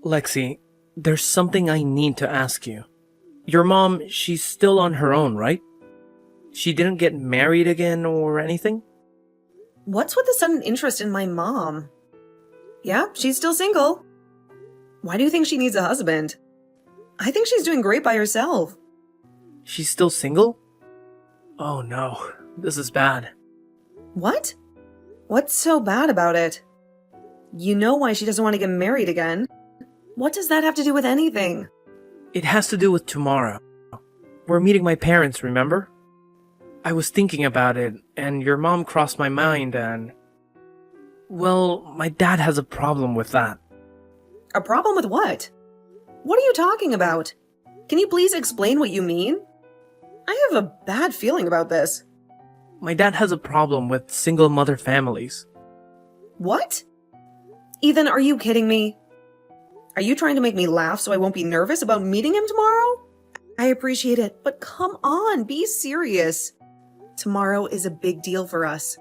Lexi, there's something I need to ask you. Your mom, she's still on her own, right? She didn't get married again or anything? What's with the sudden interest in my mom? Yeah, she's still single. Why do you think she needs a husband? I think she's doing great by herself. She's still single? Oh no, this is bad. What? What's so bad about it? You know why she doesn't want to get married again. What does that have to do with anything? It has to do with tomorrow. We're meeting my parents, remember? I was thinking about it, and your mom crossed my mind, and... Well, my dad has a problem with that. A problem with what? What are you talking about? Can you please explain what you mean? I have a bad feeling about this. My dad has a problem with single mother families. What? Ethan, are you kidding me? Are you trying to make me laugh so I won't be nervous about meeting him tomorrow? I appreciate it, but come on, be serious. Tomorrow is a big deal for us.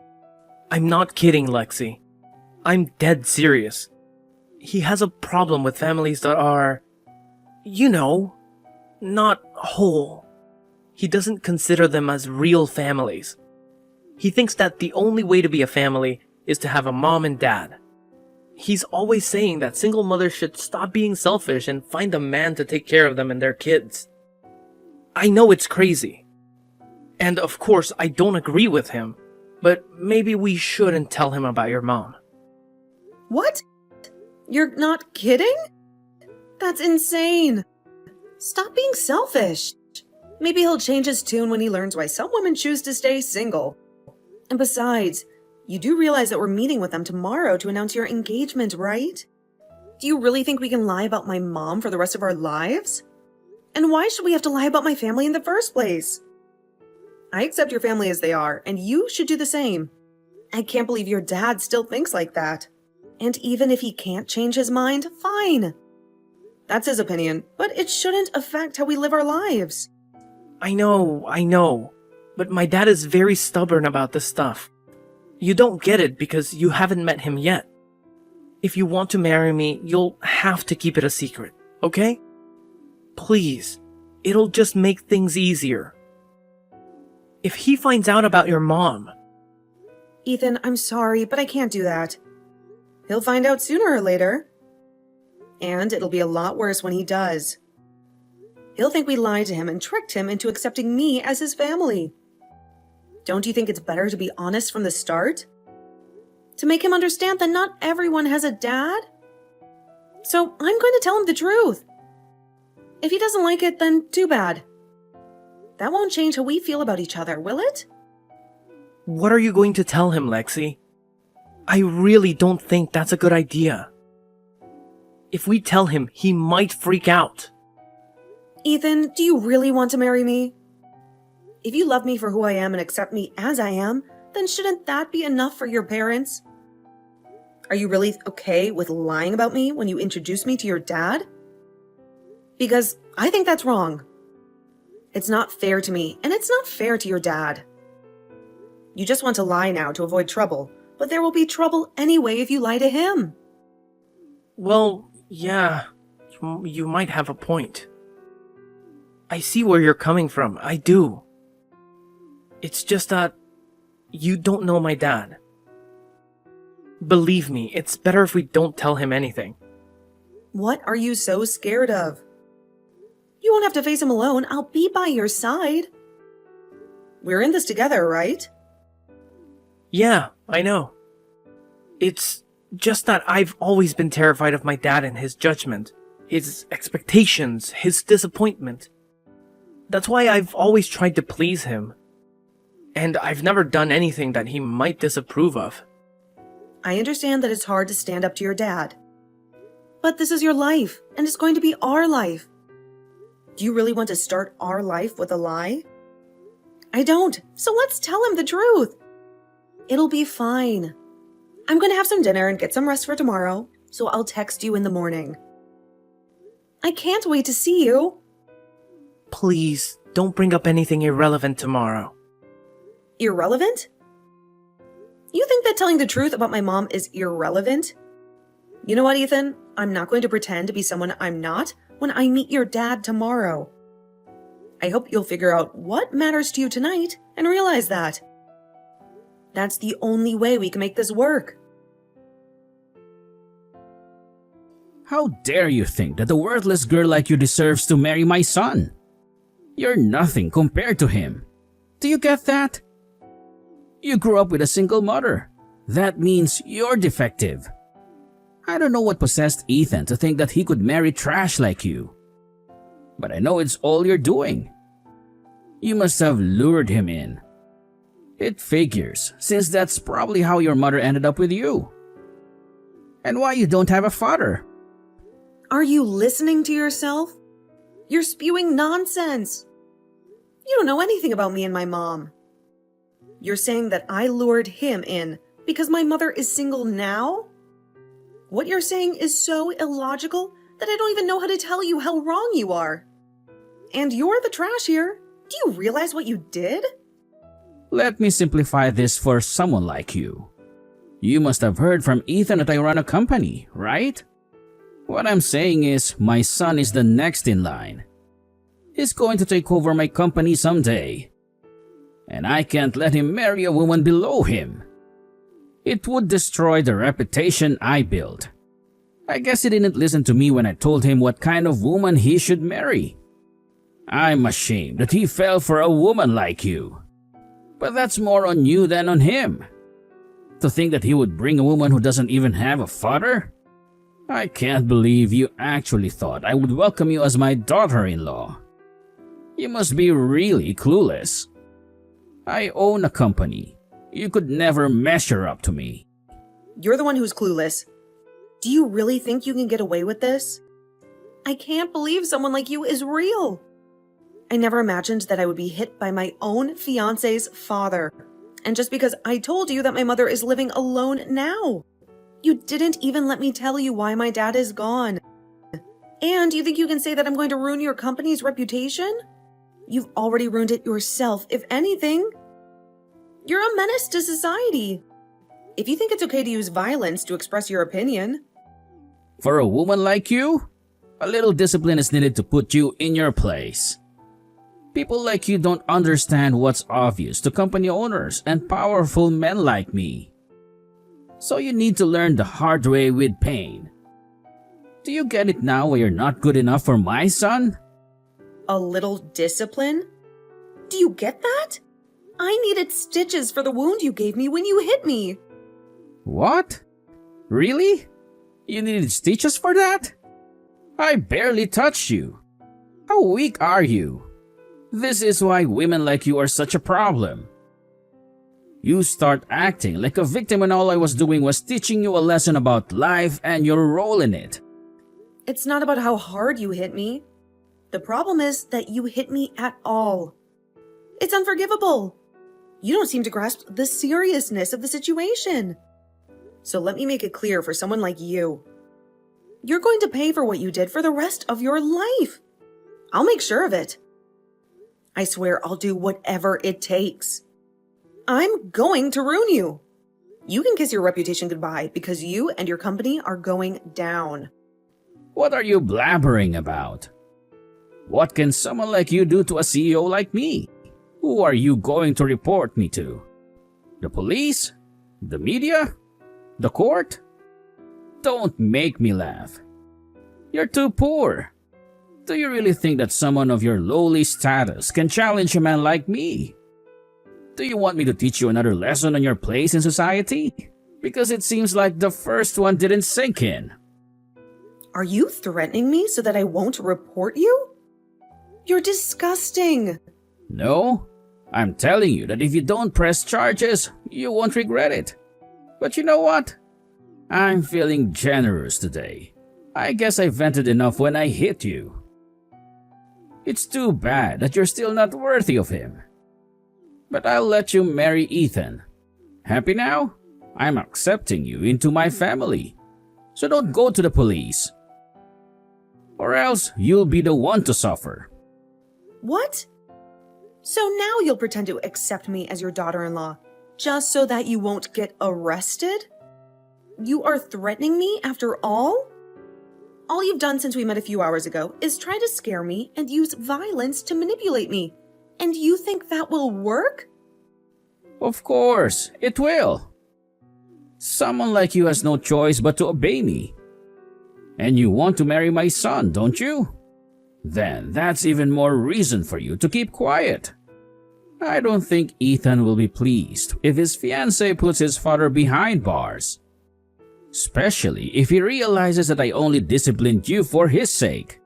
I'm not kidding, Lexi. I'm dead serious. He has a problem with families that are, you know, not whole. He doesn't consider them as real families. He thinks that the only way to be a family is to have a mom and dad. He's always saying that single mothers should stop being selfish and find a man to take care of them and their kids. I know it's crazy. And of course, I don't agree with him, but maybe we shouldn't tell him about your mom. What? You're not kidding? That's insane. Stop being selfish. Maybe he'll change his tune when he learns why some women choose to stay single. And besides, you do realize that we're meeting with them tomorrow to announce your engagement, right? Do you really think we can lie about my mom for the rest of our lives? And why should we have to lie about my family in the first place? I accept your family as they are, and you should do the same. I can't believe your dad still thinks like that. And even if he can't change his mind, fine. That's his opinion, but it shouldn't affect how we live our lives. I know, but my dad is very stubborn about this stuff. You don't get it because you haven't met him yet. If you want to marry me, you'll have to keep it a secret, okay? Please, it'll just make things easier. If he finds out about your mom... Ethan, I'm sorry, but I can't do that. He'll find out sooner or later. And it'll be a lot worse when he does. He'll think we lied to him and tricked him into accepting me as his family. Don't you think it's better to be honest from the start? To make him understand that not everyone has a dad? So I'm going to tell him the truth. If he doesn't like it, then too bad. That won't change how we feel about each other, will it? What are you going to tell him, Lexi? I really don't think that's a good idea. If we tell him, he might freak out. Ethan, do you really want to marry me? If you love me for who I am and accept me as I am, then shouldn't that be enough for your parents? Are you really okay with lying about me when you introduce me to your dad? Because I think that's wrong. It's not fair to me, and it's not fair to your dad. You just want to lie now to avoid trouble, but there will be trouble anyway if you lie to him. Well, yeah, you might have a point. I see where you're coming from, I do. It's just that you don't know my dad. Believe me, it's better if we don't tell him anything. What are you so scared of? You won't have to face him alone. I'll be by your side. We're in this together, right? Yeah, I know. It's just that I've always been terrified of my dad and his judgment, his expectations, his disappointment. That's why I've always tried to please him. And I've never done anything that he might disapprove of. I understand that it's hard to stand up to your dad. But this is your life, and it's going to be our life. Do you really want to start our life with a lie? I don't, so let's tell him the truth. It'll be fine. I'm going to have some dinner and get some rest for tomorrow, so I'll text you in the morning. I can't wait to see you. Please, don't bring up anything irrelevant tomorrow. Irrelevant? You think that telling the truth about my mom is irrelevant? You know what, Ethan? I'm not going to pretend to be someone I'm not when I meet your dad tomorrow. I hope you'll figure out what matters to you tonight and realize that. That's the only way we can make this work. How dare you think that a worthless girl like you deserves to marry my son? You're nothing compared to him. Do you get that? You grew up with a single mother. That means you're defective. I don't know what possessed Ethan to think that he could marry trash like you. But I know it's all you're doing. You must have lured him in. It figures, since that's probably how your mother ended up with you. And why you don't have a father. Are you listening to yourself? You're spewing nonsense. You don't know anything about me and my mom. You're saying that I lured him in because my mother is single now? What you're saying is so illogical that I don't even know how to tell you how wrong you are. And you're the trash here. Do you realize what you did? Let me simplify this for someone like you. You must have heard from Ethan that I run a company, right? What I'm saying is, my son is the next in line. He's going to take over my company someday. And I can't let him marry a woman below him. It would destroy the reputation I built. I guess he didn't listen to me when I told him what kind of woman he should marry. I'm ashamed that he fell for a woman like you. But that's more on you than on him. To think that he would bring a woman who doesn't even have a father? I can't believe you actually thought I would welcome you as my daughter-in-law. You must be really clueless. I own a company. You could never measure up to me. You're the one who's clueless. Do you really think you can get away with this? I can't believe someone like you is real. I never imagined that I would be hit by my own fiancé's father. And just because I told you that my mother is living alone now. You didn't even let me tell you why my dad is gone. And you think you can say that I'm going to ruin your company's reputation? You've already ruined it yourself, if anything. You're a menace to society. If you think it's okay to use violence to express your opinion. For a woman like you, a little discipline is needed to put you in your place. People like you don't understand what's obvious to company owners and powerful men like me. So you need to learn the hard way with pain. Do you get it now why you're not good enough for my son? A little discipline? Do you get that? I needed stitches for the wound you gave me when you hit me. What? Really? You needed stitches for that? I barely touched you. How weak are you? This is why women like you are such a problem. You start acting like a victim when all I was doing was teaching you a lesson about life and your role in it. It's not about how hard you hit me. The problem is that you hit me at all. It's unforgivable. You don't seem to grasp the seriousness of the situation. So let me make it clear for someone like you. You're going to pay for what you did for the rest of your life. I'll make sure of it. I swear I'll do whatever it takes. I'm going to ruin you. You can kiss your reputation goodbye because you and your company are going down. What are you blabbering about? What can someone like you do to a CEO like me? Who are you going to report me to? The police? The media? The court? Don't make me laugh. You're too poor. Do you really think that someone of your lowly status can challenge a man like me? Do you want me to teach you another lesson on your place in society? Because it seems like the first one didn't sink in. Are you threatening me so that I won't report you? You're disgusting. No, I'm telling you that if you don't press charges, you won't regret it. But you know what? I'm feeling generous today. I guess I vented enough when I hit you. It's too bad that you're still not worthy of him. But I'll let you marry Ethan. Happy now? I'm accepting you into my family. So don't go to the police. Or else you'll be the one to suffer. What? So now you'll pretend to accept me as your daughter-in-law, just so that you won't get arrested? You are threatening me after all? All you've done since we met a few hours ago is try to scare me and use violence to manipulate me. And you think that will work? Of course, it will. Someone like you has no choice but to obey me. And you want to marry my son, don't you? Then that's even more reason for you to keep quiet. I don't think Ethan will be pleased if his fiancée puts his father behind bars. Especially if he realizes that I only disciplined you for his sake.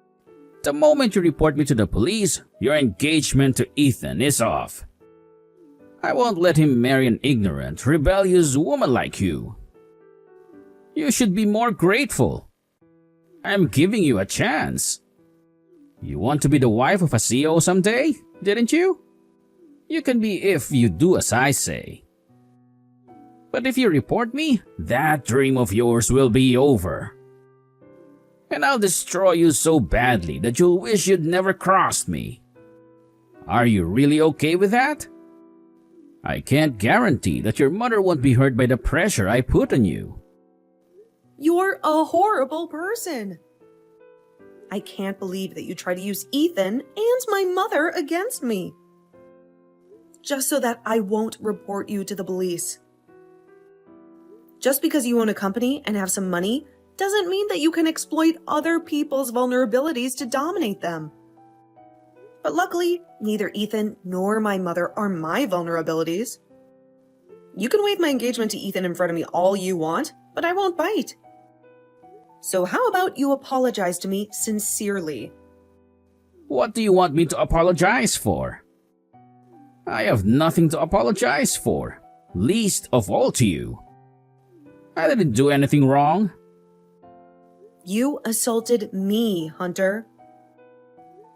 The moment you report me to the police, your engagement to Ethan is off. I won't let him marry an ignorant, rebellious woman like you. You should be more grateful. I'm giving you a chance. You want to be the wife of a CEO someday, didn't you? You can be if you do as I say. But if you report me, that dream of yours will be over. And I'll destroy you so badly that you'll wish you'd never crossed me. Are you really okay with that? I can't guarantee that your mother won't be hurt by the pressure I put on you. You're a horrible person. I can't believe that you try to use Ethan and my mother against me. Just so that I won't report you to the police. Just because you own a company and have some money doesn't mean that you can exploit other people's vulnerabilities to dominate them. But luckily, neither Ethan nor my mother are my vulnerabilities. You can waive my engagement to Ethan in front of me all you want, but I won't bite. So how about you apologize to me sincerely? What do you want me to apologize for? I have nothing to apologize for, least of all to you. I didn't do anything wrong. You assaulted me, Hunter.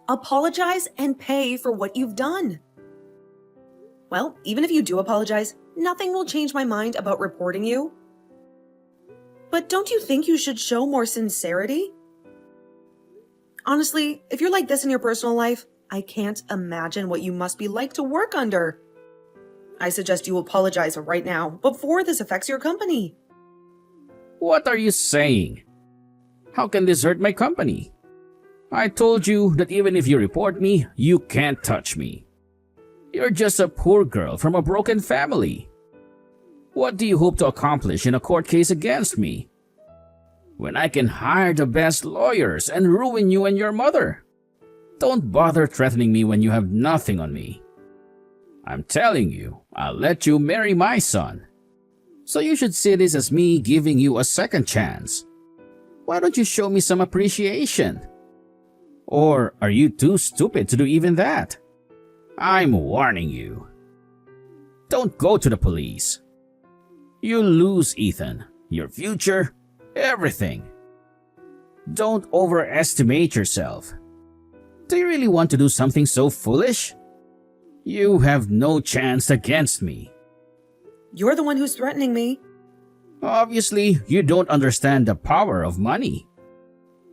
Apologize and pay for what you've done. Well, even if you do apologize, nothing will change my mind about reporting you. But don't you think you should show more sincerity? Honestly, if you're like this in your personal life, I can't imagine what you must be like to work under. I suggest you apologize right now before this affects your company. What are you saying? How can this hurt my company? I told you that even if you report me, you can't touch me. You're just a poor girl from a broken family. What do you hope to accomplish in a court case against me? When I can hire the best lawyers and ruin you and your mother. Don't bother threatening me when you have nothing on me. I'm telling you, I'll let you marry my son. So you should see this as me giving you a second chance. Why don't you show me some appreciation? Or are you too stupid to do even that? I'm warning you. Don't go to the police. You'll lose Ethan, your future, everything. Don't overestimate yourself. Do you really want to do something so foolish? You have no chance against me. You're the one who's threatening me. Obviously, you don't understand the power of money.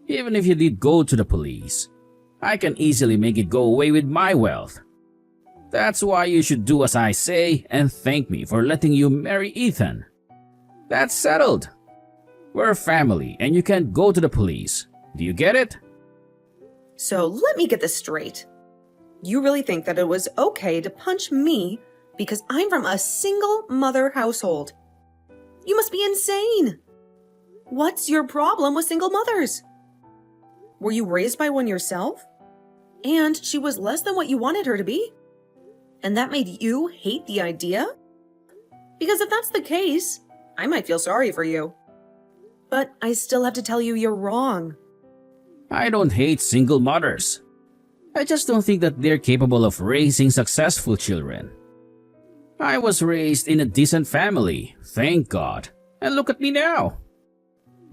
Even if you did go to the police, I can easily make it go away with my wealth. That's why you should do as I say and thank me for letting you marry Ethan. That's settled. We're family and you can't go to the police. Do you get it? So let me get this straight. You really think that it was okay to punch me because I'm from a single mother household? You must be insane. What's your problem with single mothers? Were you raised by one yourself? And she was less than what you wanted her to be? And that made you hate the idea? Because if that's the case, I might feel sorry for you. But I still have to tell you you're wrong. I don't hate single mothers. I just don't think that they're capable of raising successful children. I was raised in a decent family, thank God. And look at me now.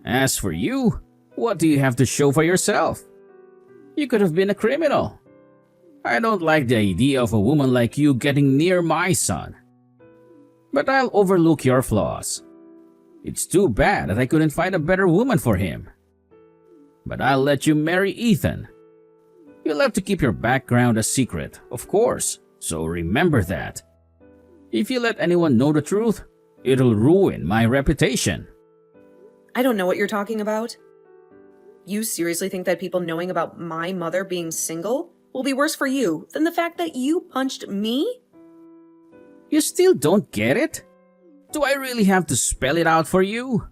As for you, what do you have to show for yourself? You could have been a criminal. I don't like the idea of a woman like you getting near my son. But I'll overlook your flaws. It's too bad that I couldn't find a better woman for him. But I'll let you marry Ethan. You'll have to keep your background a secret, of course, so remember that. If you let anyone know the truth, it'll ruin my reputation. I don't know what you're talking about. You seriously think that people knowing about my mother being single will be worse for you than the fact that you punched me? You still don't get it? Do I really have to spell it out for you?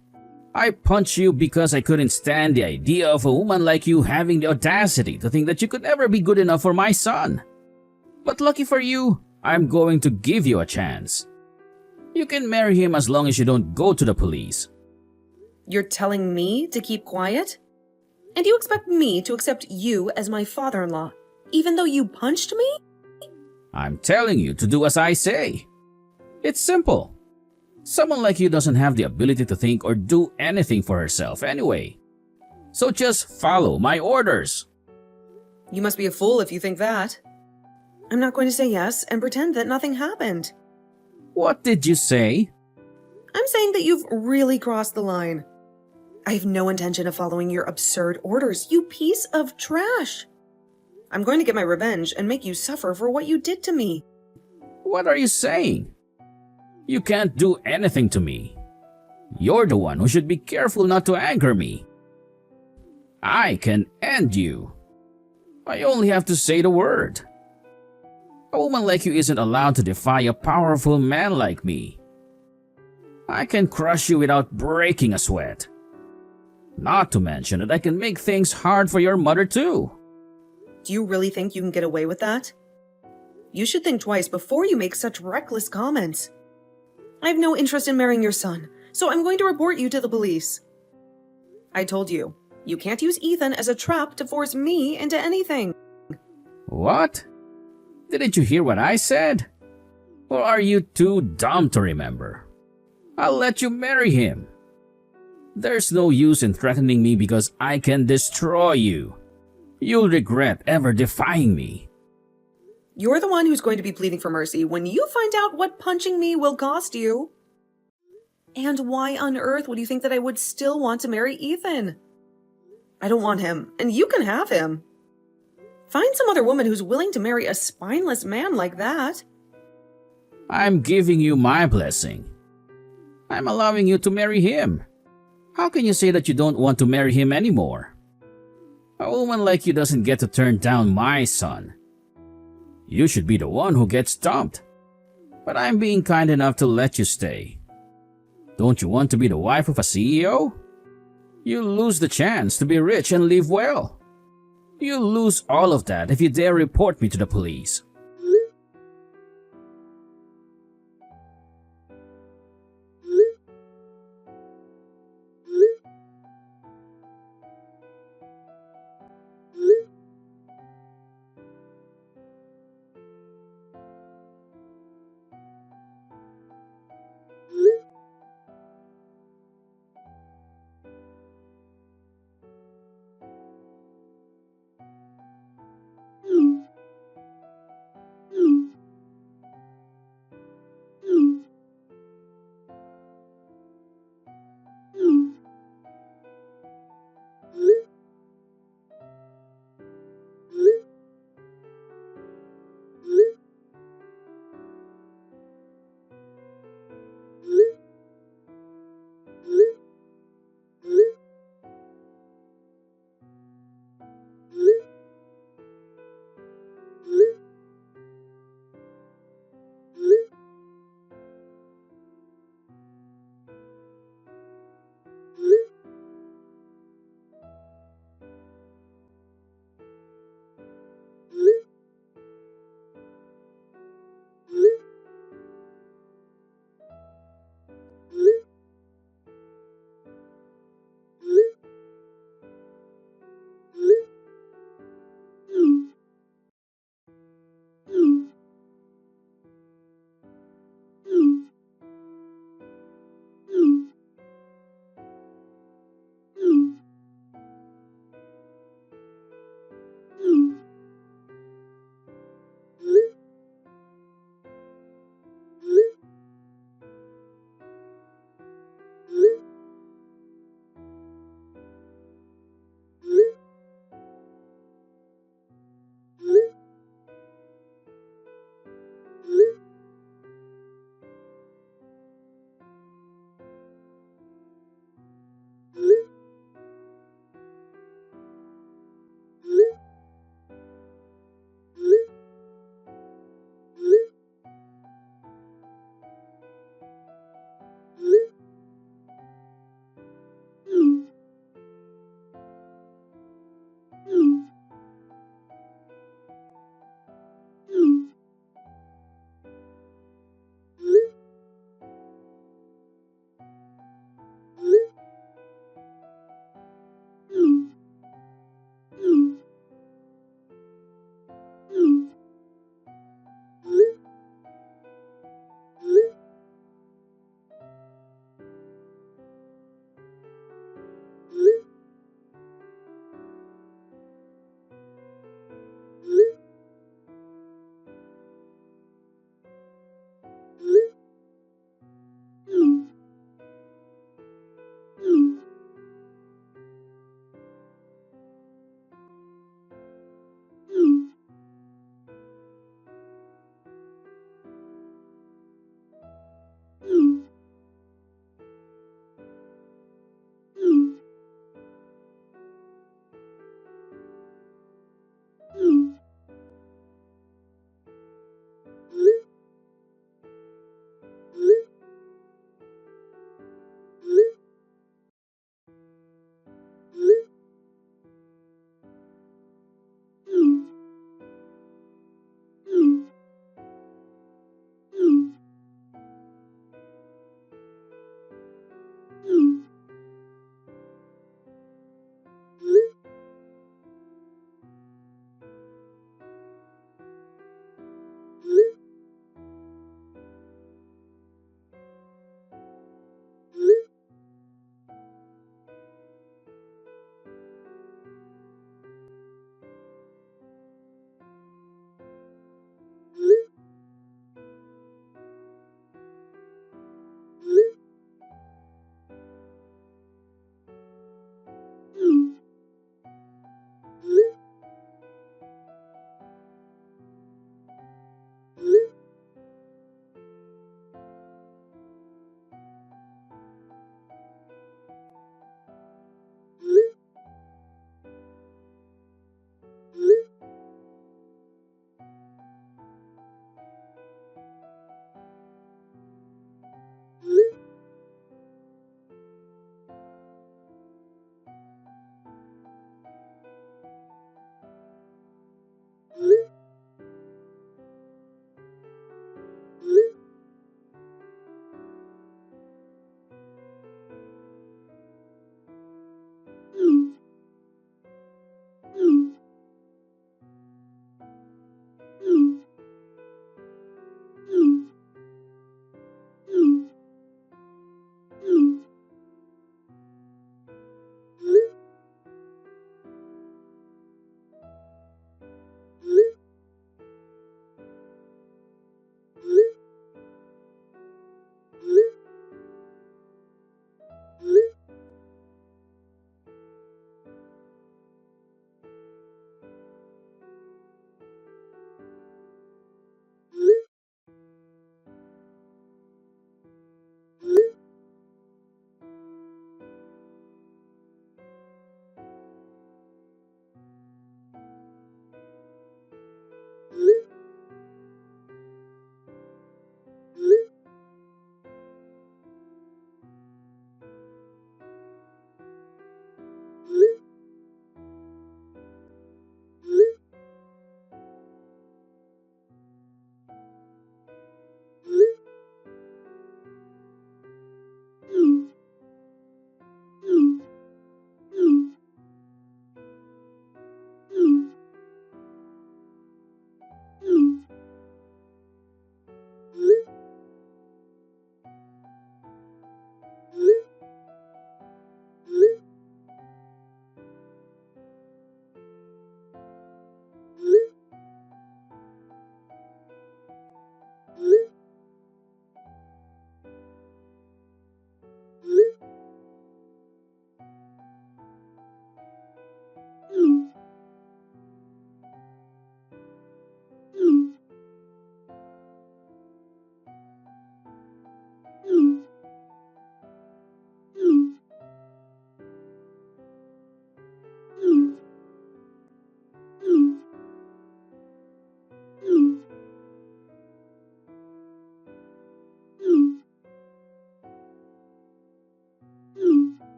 I punched you because I couldn't stand the idea of a woman like you having the audacity to think that you could ever be good enough for my son. But lucky for you, I'm going to give you a chance. You can marry him as long as you don't go to the police. You're telling me to keep quiet? And you expect me to accept you as my father-in-law, even though you punched me? I'm telling you to do as I say. It's simple. Someone like you doesn't have the ability to think or do anything for herself anyway. So just follow my orders. You must be a fool if you think that. I'm not going to say yes and pretend that nothing happened. What did you say? I'm saying that you've really crossed the line. I have no intention of following your absurd orders, you piece of trash. I'm going to get my revenge and make you suffer for what you did to me. What are you saying? You can't do anything to me. You're the one who should be careful not to anger me. I can end you. I only have to say the word. A woman like you isn't allowed to defy a powerful man like me. I can crush you without breaking a sweat. Not to mention that I can make things hard for your mother too. Do you really think you can get away with that? You should think twice before you make such reckless comments. I have no interest in marrying your son, so I'm going to report you to the police. I told you, you can't use Ethan as a trap to force me into anything. What? Didn't you hear what I said? Or are you too dumb to remember? I'll let you marry him. There's no use in threatening me because I can destroy you. You'll regret ever defying me. You're the one who's going to be pleading for mercy when you find out what punching me will cost you. And why on earth would you think that I would still want to marry Ethan? I don't want him, and you can have him. Find some other woman who's willing to marry a spineless man like that. I'm giving you my blessing. I'm allowing you to marry him. How can you say that you don't want to marry him anymore? A woman like you doesn't get to turn down my son. You should be the one who gets dumped. But I'm being kind enough to let you stay. Don't you want to be the wife of a CEO? You'll lose the chance to be rich and live well. You'll lose all of that if you dare report me to the police.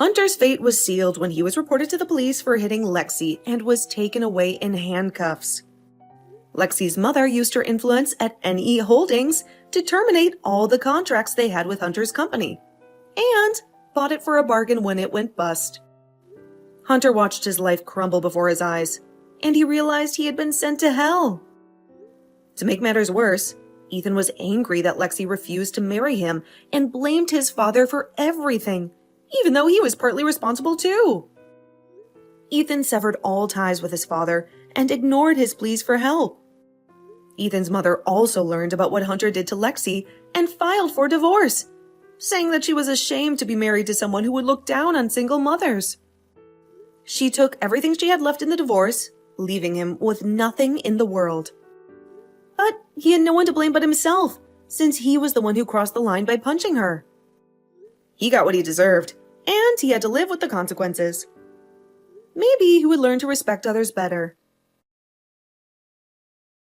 Hunter's fate was sealed when he was reported to the police for hitting Lexi and was taken away in handcuffs. Lexi's mother used her influence at NE Holdings to terminate all the contracts they had with Hunter's company, and bought it for a bargain when it went bust. Hunter watched his life crumble before his eyes, and he realized he had been sent to hell. To make matters worse, Ethan was angry that Lexi refused to marry him and blamed his father for everything, even though he was partly responsible too. Ethan severed all ties with his father and ignored his pleas for help. Ethan's mother also learned about what Hunter did to Lexi and filed for divorce, saying that she was ashamed to be married to someone who would look down on single mothers. She took everything she had left in the divorce, leaving him with nothing in the world. But he had no one to blame but himself, since he was the one who crossed the line by punching her. He got what he deserved, and he had to live with the consequences. Maybe he would learn to respect others better